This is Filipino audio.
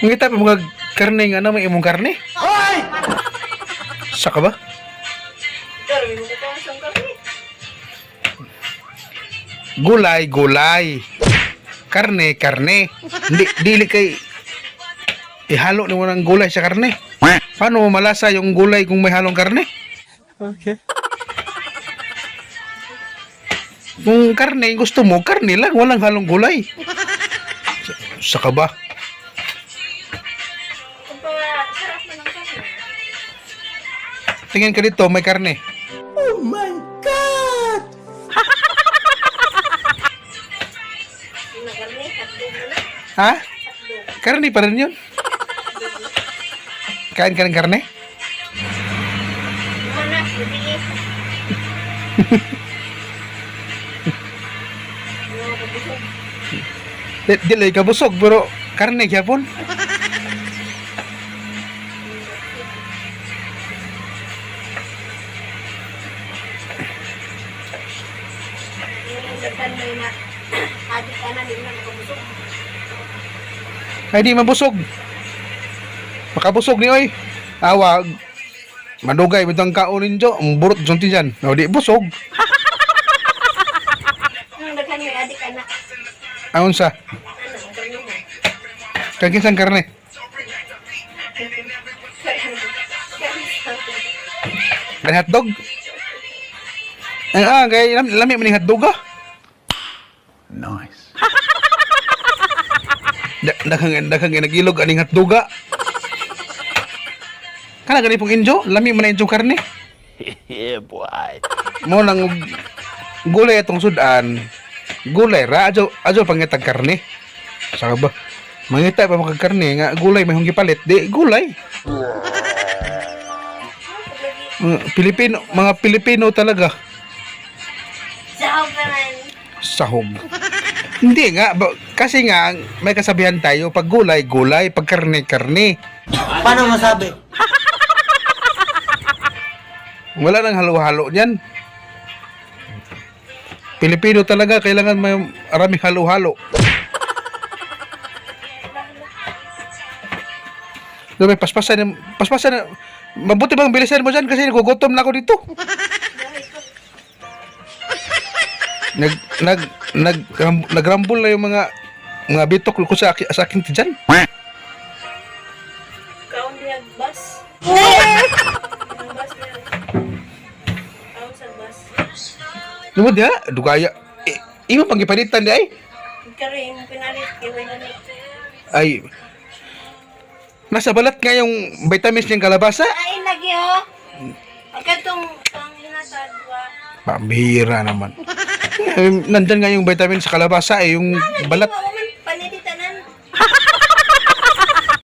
Ngita pa mga karne nga na may imong karne. Hoy! Saka ba? Pero yung ko pa sa kami. Gulay, gulay. Karne, karne. Hindi, dili kay ihalo ni mo ng gulay sa karne. Paano mo malasa yung gulay kung may halong karne? Okay. Kung karne, gusto mo, karne lang, walang halong gulay. Saka ba? Kung pa, sarap na ng kami. Tingin ka dito, may karne. Oh my God! Yung nagarni, hotdog na na. Ha? Hotdog. Karne pa rin yun. Kain ka ng karne? Mana, hindi. Yung kabusog. Dili ka busog, pero karne gyapon. Yung daghan may na, adik ka na, di na nakabusog. Ay di mabusog. Makabusog ni oy. Awag. Madugay bitang kaunin jo, ang burot jonti diyan. No di busog. Yung daghan may adik ka na. Aun sa Ano, nagarni na. kagisang karne. Kan hotdog. Kay lami man ni hotdog ah. Nice. Daghang nagilog aning hotdog ah. Kana gani pong injo, lami man na injo karne. Yeah, boy. Mo nang gulay atong sudan. Gulay ra ajo pangitag karne. Saka ba? Mangita pa makag karne nga gulay may hong gipalit. Di gulay. Mga Pilipino talaga. Sahog naman. Sahog. Hindi nga, kasi nga may kasabihan tayo pag gulay, gulay, pag karne, karne. Paano masabi? Wala nang halo-halo niyan. Pilipino talaga, kailangan may maraming halo-halo. May paspasan, mabuti bang bilisan mo dyan kasi nagugutom na ako dito. Nagrambol na yung mga bitok ko sa aking tiyan. Kaon diya bus. Ang bus na. Kaon sa bus. Lumod ya, dugaya. Ima pang ipalitan di ay. Karin, pinalit, kiway na ni. Ay, nasa balat nga yung vitamins niyang kalabasa. Ay, lagi oh. Pagkatong pang hinatadwa. Pambihira naman. Nandyan nga yung vitamins sa kalabasa yung balat.